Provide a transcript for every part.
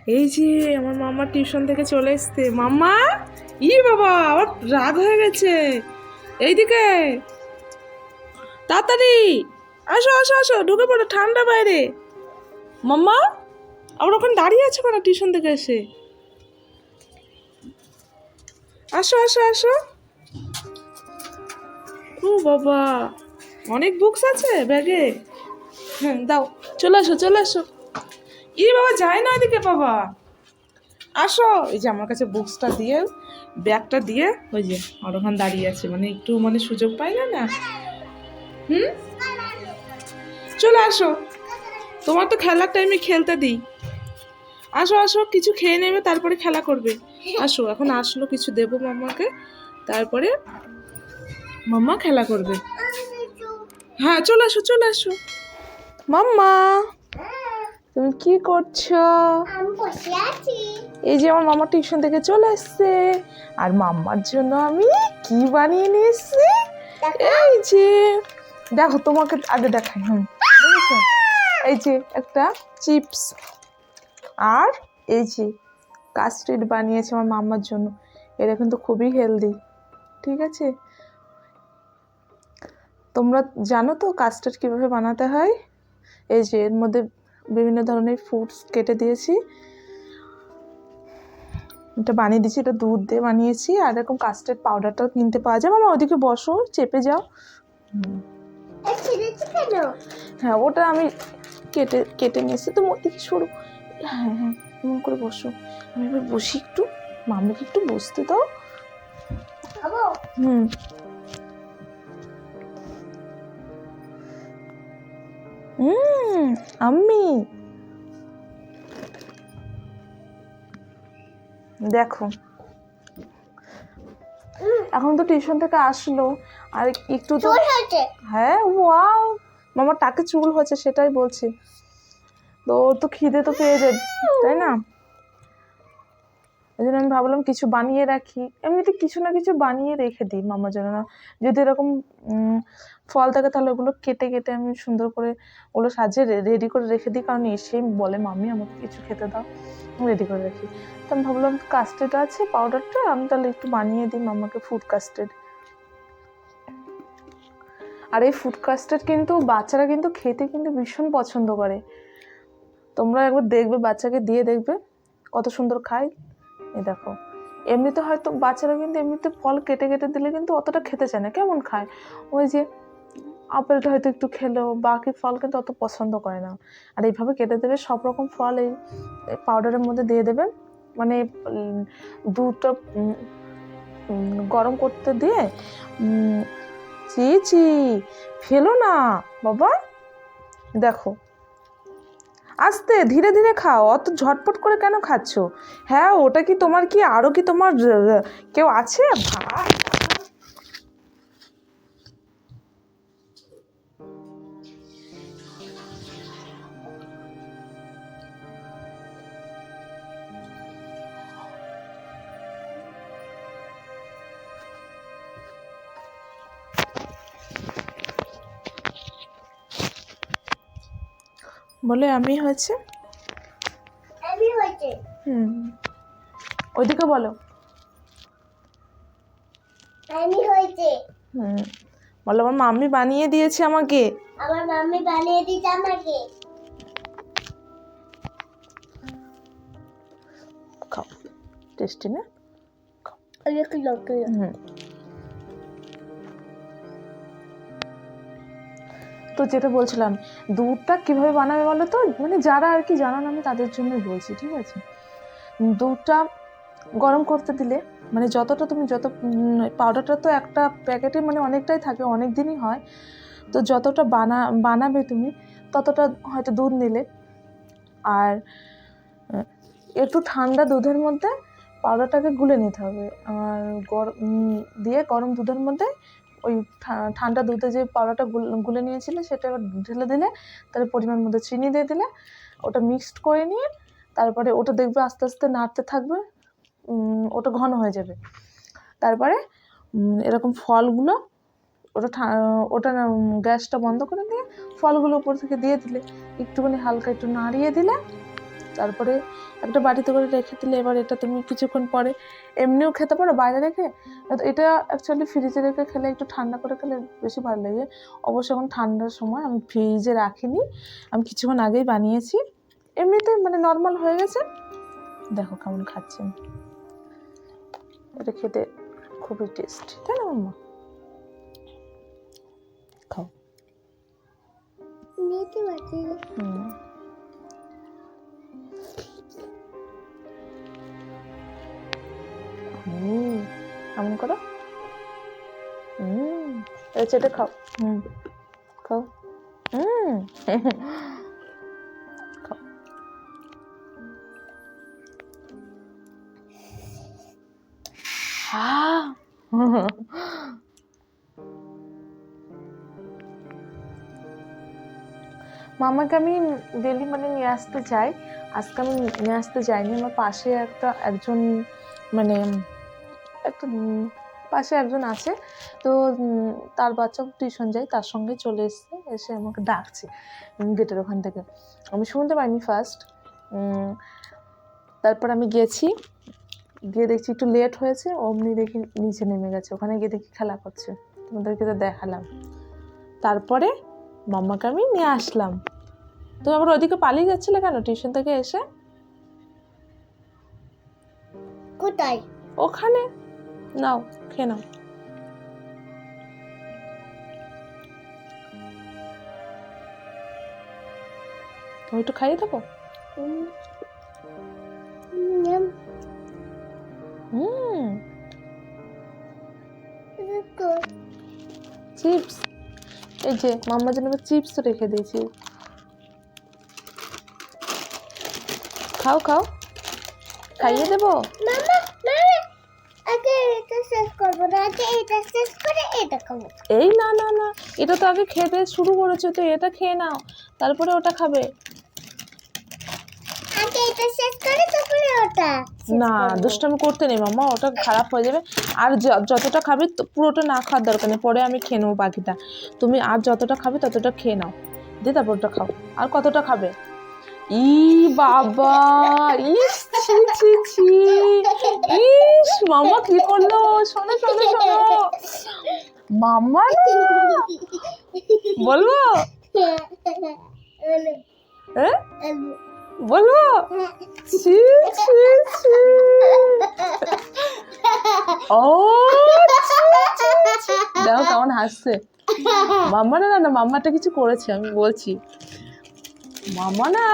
এই যে আমার মামা টিউশন থেকে চলে এসছে। মাম্মা, ই বাবা আবার রাগ হয়ে গেছে। এইদিকে তাড়াতাড়ি আসো আসো আসো, ঢুকে পড়ো, ঠান্ডা বাইরে। মাম্মা আবার ওখানে দাঁড়িয়ে আছো কেন টিউশন থেকে এসে? আসো আসো আসো। ও বাবা, অনেক বুকস আছে ব্যাগে। হ্যাঁ দাও, চলে আসো চলে আসো। ই বাবা যায় না ওদিকে বাবা। আসো, এই যে আমার কাছে বুকসটা দিয়ে, ব্যাগটা দিয়ে, ওই যে আর ওখানে দাঁড়িয়ে আছে, মানে একটু মানে সুযোগ পাই না না। হুম, চলে আসো, তোমার তো খেলার টাইমে খেলতে দিই। আসো আসো, কিছু খেয়ে নেবে তারপরে খেলা করবে। আসো, এখন আসলো কিছু দেবো মাম্মাকে, তারপরে মাম্মা খেলা করবে। হ্যাঁ চলে আসো চলে আসো। মাম্মা, তুমি কি করছো? আমি বসে আছি। এই যে আমার মামা টিউশন থেকে চলে এসছে, আর মাম্মার জন্য আমি কি বানিয়ে নিয়ে এসছি। এই যে দেখো, তোমাকে আগে দেখাই। বুঝেছো? এই যে একটা চিপস, আর এই যে কাস্টার্ড বানিয়েছে আমার মাম্মার জন্য। এটা কিন্তু খুবই হেলদি, ঠিক আছে? তোমরা জানো তো কাস্টার্ড কীভাবে বানাতে হয়? এই যে এর মধ্যে বিভিন্ন ধরনের ফ্রুটস কেটে দিয়েছি, এটা বানিয়ে দিয়েছি, এটা দুধ দিয়ে বানিয়েছি। আর এরকম কাস্টার্ড পাউডারটাও কিনতে পাওয়া যায়। মামা ওদিকে বসো, চেপে যাও। হ্যাঁ, ওটা আমি কেটে কেটে নিয়েছি। তো ওদিকে সরু। হ্যাঁ হ্যাঁ, এমন করে বসো। আমি এবার বসি একটু, মাম্মিকে একটু বসতে দাও। হুম, আম্মি দেখো, এখন তো টিউশন থেকে আসলো, আর একটু তো। হ্যাঁ ওয়াও, মামার টাকে চুল হচ্ছে, সেটাই বলছি। তো ওর তো খিদে তো পেয়ে যাবে, তাই না? এই জন্য আমি ভাবলাম কিছু বানিয়ে রাখি, এমনিতে কিছু না কিছু বানিয়ে রেখে দিই মামার জন্য। না যদি এরকম ফল থাকে তাহলে ওগুলো কেটে কেটে আমি সুন্দর করে ওগুলো সাজিয়ে রেডি করে রেখে দিই, কারণ এসে বলে মাম্মি আমাকে কিছু খেতে দাও, রেডি করে রাখি। তো আমি ভাবলাম কাস্টার্ড আছে পাউডারটা, আমি তাহলে একটু বানিয়ে দিই মামাকে ফুড কাস্টার্ড। আর এই ফুড কাস্টার্ড কিন্তু বাচ্চারা কিন্তু খেতে কিন্তু ভীষণ পছন্দ করে। তোমরা একবার দেখবে, বাচ্চাকে দিয়ে দেখবে কত সুন্দর খায়। এই দেখো, এমনিতে হয়তো বাচ্চারা কিন্তু এমনিতে ফল কেটে কেটে দিলে কিন্তু অতটা খেতে চায় না, কেমন খায়? ওই যে আপেলটা হয়তো একটু খেলেও, বাকি ফল কিন্তু অত পছন্দ করে না। আর এইভাবে কেটে দেবে সব রকম ফল, এই পাউডারের মধ্যে দিয়ে দেবে, মানে দুধটা গরম করতে দিয়ে। চি চি, ফেলো না বাবা, দেখো আস্তে ধীরে ধীরে খাও, অত ঝটপট করে কেন খাচ্ছ? হ্যাঁ, ওটা কি তোমার, কি আরো কি তোমার কেউ আছে? ভাই, বলে আমি হয়েছে। ওইদিকে বলো। বলো আমার মাম্মি বানিয়ে দিয়েছে আমাকে। আমার মাম্মি বানিয়ে দিয়েছে আমাকে। খাও, টেস্টি না? তো যেটা বলছিলাম, দুধটা কিভাবে বানাবে বলো তো, মানে যারা আর কি জানান, আমি তাদের জন্যই বলছি, ঠিক আছে? দুধটা গরম করতে দিলে, মানে যতটা তুমি পাউডারটা তো একটা প্যাকেটে মানে অনেকটাই থাকে, অনেক দিনই হয়। তো যতটা বানাবে তুমি, ততটা হয়তো দুধ নিলে। আর একটু ঠান্ডা দুধের মধ্যে পাউডারটাকে গুলে নিতে হবে। আর দিয়ে গরম দুধের মধ্যে ওই ঠান্ডা দুধে যে পাউডারটা গুলে নিয়েছিলে সেটা এবার ঢেলে দিলে, তার পরিমাণ মতো চিনি দিয়ে দিলে, ওটা মিক্সড করে নিয়ে তারপরে ওটা দেখবে আস্তে আস্তে নাড়তে থাকবে, ওটা ঘন হয়ে যাবে। তারপরে এরকম ফলগুলো, ওটা গ্যাসটা বন্ধ করে দিয়ে ফলগুলো উপর থেকে দিয়ে দিলে, একটুখানি হালকা একটু নাড়িয়ে দিলে, তারপরে একটা বাটিতে করে রেখে দিলে এবার এটা তুমি কিছুক্ষণ পরে এমনিও খেতে পারো বাইরে রেখে। এটা অ্যাকচুয়ালি ফ্রিজে রেখে খেলে একটু ঠান্ডা করে খেলে বেশি ভালো লাগে। অবশ্য এখন ঠান্ডার সময় আমি ফ্রিজে রাখিনি, আমি কিছুক্ষণ আগেই বানিয়েছি। এমনিতে মানে নর্মাল হয়ে গেছে। দেখো কেমন খাচ্ছেন, এটা খেতে খুবই টেস্টি, তাই না মাম্মা? খাও। নিতে পারছি না। এমন করো, এটা চেটে খাও। খাও। খাও। মামাকে আমি ডেলি মানে নিয়ে আসতে চাই। আজকে আমি নিয়ে আসতে যাইনি, আমার পাশে একজন মানে একটা পাশে একজন আছে, তো তার বাচ্চা টিউশন যায়, তার সঙ্গে চলে এসে আমাকে ডাকছে গেটের ওখান থেকে। আমি শুনতে পাইনি ফার্স্ট, তারপর আমি গিয়ে দেখছি একটু লেট হয়েছে, অমনি দেখি নিচে নেমে গেছে, ওখানে গিয়ে দেখি খেলা করছে, তোমাদেরকে তো দেখালাম। তারপরে মাম্মাকে আমি নিয়ে আসলাম। তো আবার ওদিকে পালিয়ে যাচ্ছিলে কেন টিউশন থেকে এসে? কোথায়? ওখানে। নাও খেয়ে নাও। তুমি একটু খাইয়ে দেবো? চিপস, এই যে মাম্মার জন্য চিপস রেখে দিয়েছি, খাও খাও, খাইয়ে দেবো। মামা মামা আগে এটা শেষ করবো না, আগে এটা শেষ করে এটা খাবো। এই না না না, এটা তো আগে খেতে শুরু করেছো, তো এটা খেয়ে নাও, তারপরে ওটা খাবে। আগে এটা শেষ করে তারপরে ওটা। না, দুষ্টামি করতে নেই মাম্মা, ওটা খারাপ হয়ে যাবে। আর যতটা খাবে পুরোটা না খাওয়ার দরকার নেই, পরে আমি খেয়ে নেবো বাকিটা। তুমি আর যতটা খাবে ততটা খেয়ে নাও, দিয়ে তারপর ওটা খাও। আর কতটা খাবে? ই বাবা, ইস ছি ছি ছি, ইস মাম্মা কি করলো? শোনো শোনো শোনো মাম্মা, না বলবো? হ্যাঁ বলবো? ছি ছি ছি, ও দেখো কেমন হাসছে মাম্মা। না না, মাম্মাটা কিছু করেছে, আমি বলছি। মাম্মা না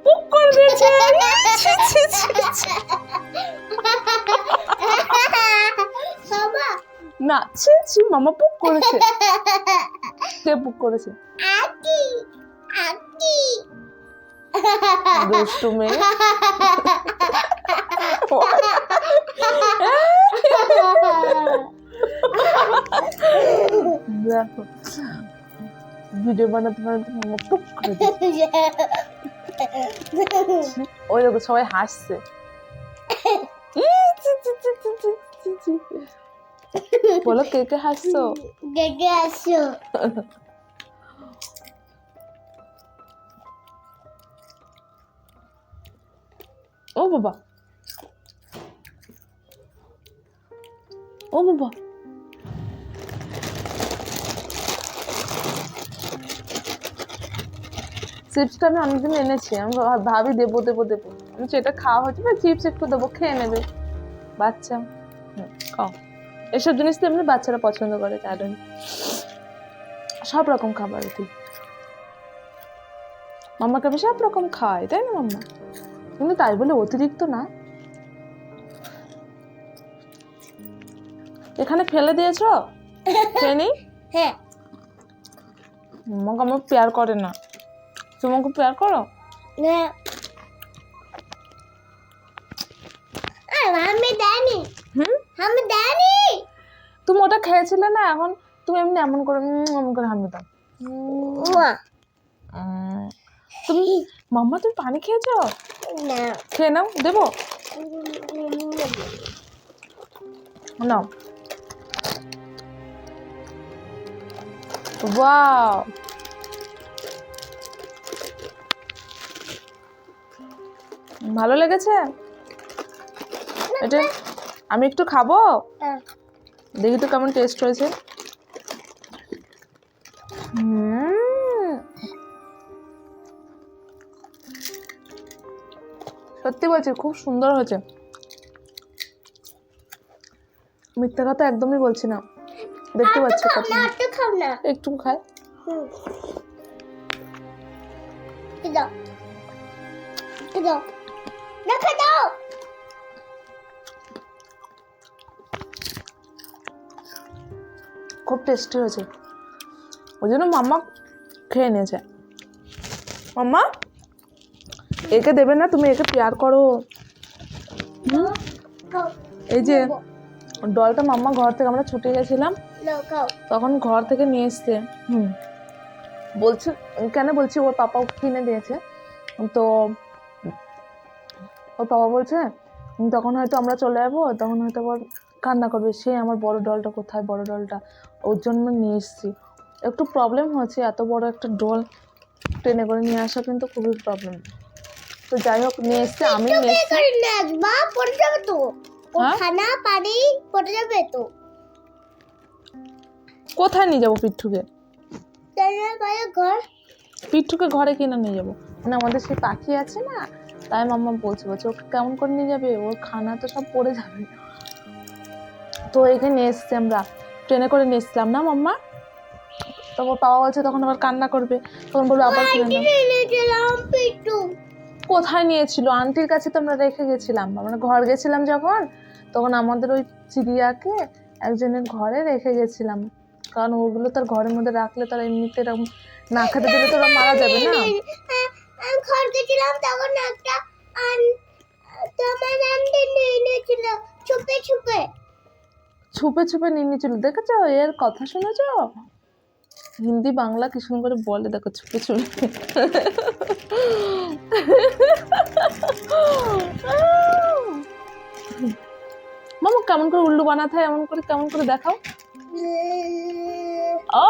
পুক করে দিয়েছে। না ছি ছি, মাম্মা পুক করেছে। কে পুক করেছে? আকি আকি দুষ্টু মেয়ে। দেখো ভিডিও বানাতে বানাতে মাম্মা পুক করে দিয়েছে। ওই দেখো সবাই হাসছে। বলো কে কে হাসছো? গেগে আসো। ও বাবা, ও বাবা, চিপসটা আমি অনেকদিন এনেছি, আমি ভাবি দেবো দেবো দেবো, আমি এটা খাওয়া হচ্ছে না, চিপস একটু দেবো, খেয়ে নেবে বাচ্চা। খাও, এসব জিনিস তো এমনি বাচ্চারা পছন্দ করে, কারণ সব রকম খাবার দিই মাম্মাকে, আমি সব রকম খাওয়াই, তাই না মাম্মা? কিন্তু তাই বলে অতিরিক্ত না। এখানে ফেলে দিয়েছো, খেয়ে নি। হ্যাঁ, মাম্মাকে আমার প্যার করে না, তোমাকে প্যার করো না আমি দেয়নি। আমি দেয়নি। তুমি ওটা খেয়েছিলে না, এখন তুমি এমনি এমন করে হামি দাও। তুমি মাম্মা তুমি পানি খেয়েছো? না, খেয়ে নাও, দেবো? নাও। ওয়াও, ভালো লেগেছে? এটা আমি একটু খাবো, হ্যাঁ। দেখি তো কেমন টেস্ট হয়েছে। সত্যি বলছি খুব সুন্দর হয়েছে, মিথ্যা কথা একদমই বলছি না। দেখতে পাচ্ছ কত, একটু খাও না। একটু খাই। দাও দাও, রেখে দাও। খুব টেস্টি হয়েছে, ওই জন্য মাম্মা খেয়ে নিয়েছে। মাম্মা একে দেবে না, তুমি একে পেয়ার করো। খাও এই যে ডলটা মাম্মা ঘর থেকে, আমরা ছুটে গেছিলাম নাও, খাও। তখন ঘর থেকে নিয়ে এসছে। বলছে কেন, বলছি ওর পাপা ওকে কিনে দিয়েছে, তো ওর পাপা বলছে তখন হয়তো আমরা চলে যাবো, তখন হয়তো আবার কান্না করবে, সে আমার বড় ডলটা কোথায়, বড় ডলটা, ওর জন্য নিয়ে এসেছি। একটু প্রবলেম হচ্ছে, এত বড় একটা ডল ট্রেনে করে নিয়ে আসা কিন্তু খুবই প্রবলেম। তো যাই হোক নিয়ে এসছে, আমি নিয়ে এসছি। মা পড়ে যাবে তো, হ্যাঁ? খানা পানি পড়ে যাবে তো। কোথায় নিয়ে যাবো পিঠুকে? ঘর পিঠুকে ঘরে কিনে নিয়ে যাবো, মানে আমাদের সেই পাখি আছে না, তাই মাম্মা বলছে ওকে কেমন করে নিয়ে যাবে, ওর খানা তো সব পড়ে যাবে। তো এখানে নিয়ে এসছি, আমরা ট্রেনে করে নিয়ে এসছিলাম না মাম্মা, তো ওর বাবা বলছে তখন আবার কান্না করবে, তখন বলবে আবার কিনে দাও। কোথায় নিয়েছিল? আন্টির কাছে তো আমরা রেখে গেছিলাম, আমরা ঘর গেছিলাম যখন, তখন আমাদের ওই চিড়িয়াকে একজনের ঘরে রেখে গেছিলাম, কারণ ওগুলো তার ঘরের মধ্যে রাখলে তারা এমনিতে এরকম না খেতে দিলে তো ওরা মারা যাবে না। আমি ঘর গেছিলাম তখন একটা তোমার আন্টি নিয়ে নিয়েছিল ছুপে ছুপে। ছুপে ছুপে নিয়ে নিয়েছিল, দেখেছো এর কথা শুনেছো? হিন্দি বাংলা কি সুন্দর করে বলে দেখো, ছুপে ছুপে। মামা কেমন করে উল্লু বানাতে হয়, এমন করে কেমন করে দেখাও।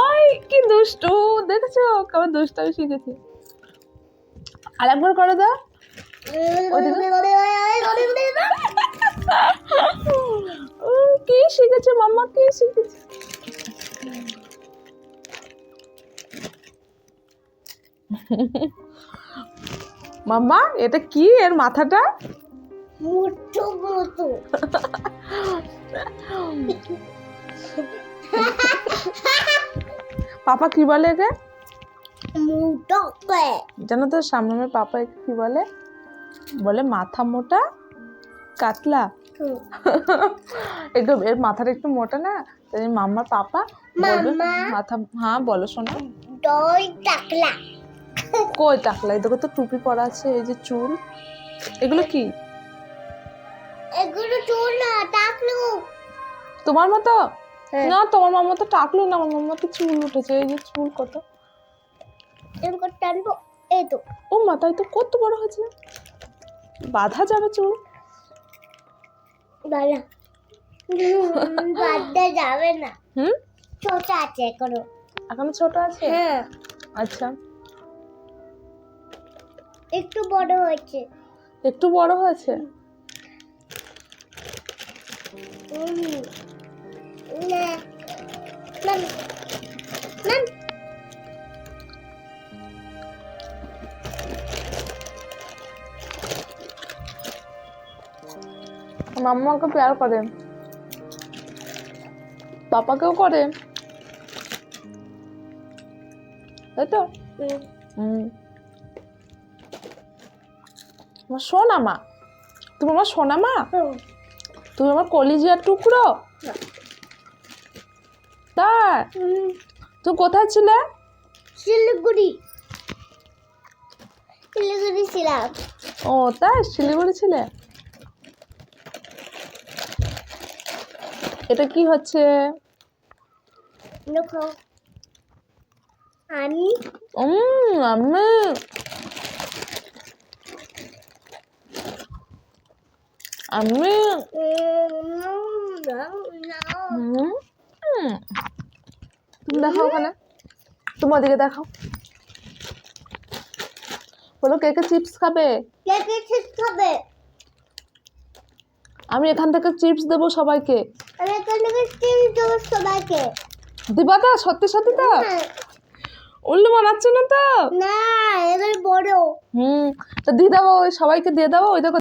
ওই কি দুষ্টু, দেখেছো কেমন দুষ্টামি শিখেছে। আর একবার করে দাও। কি শিখেছে মাম্মা, কি শিখেছে? মাম্মা এটা কি, এর মাথাটা মুঠো মতো। পাপা কি বলে একে? মুঠো কে জানো তো সামনে আমার পাপা একে কি বলে? বলে মাথা মোটা কাতলা। একটু এর মাথাটা একটু মোটা না, তাই মাম্মার পাপা বলবে মাথা। হ্যাঁ বলো শোনা। দই টাকলা। কই টাকলা? এই দেখো তো টুপি পরা আছে, এই যে চুল, এগুলো কি? এগুলো চুল না, টাকলু। তোমার মতো না, তোমার মাম্মা তো টাকলু না, আমার মাম্মা তো চুল উঠেছে, এই যে চুল কত, এরকম করে টানবো, এই তো। ও মাথায় তো কত বড় হয়েছে, বাঁধা যাবে চুল। বালা বাদে যাবে না। ছোট আছে এখনো। এখনো ছোট আছে? হ্যাঁ আচ্ছা, একটু বড় হয়েছে। একটু বড় হয়েছে। না না না, মাম্মাকে প্যার করে, পাপাকেও করে, তাই তো? আমার সোনা মা, তুমি আমার সোনা মা, তুমি আমার কলিজার টুকরো। তাই তুমি কোথায় ছিলে? শিলিগুড়ি। শিলিগুড়ি ছিলাম। ও তাই, শিলিগুড়ি ছিলে। এটা কি হচ্ছে? দেখো আমি আমি আমি তুমি দেখাও ওখানে, তুমি ওদিকে দেখাও। বলো কে কে চিপস খাবে? কে কে চিপস খাবে? আমি এখান থেকে চিপস দেবো সবাইকে। আমি এখান থেকে চিপস দেবো সবাইকে। দিবা তো? সত্যি সত্যি তো? হ্যাঁ। উল্লু বানাচ্ছ না তো? না, এগুলো বড়। হুম, তো দিয়ে দেবো, ওই সবাইকে দিয়ে দেবো। ওই দেখো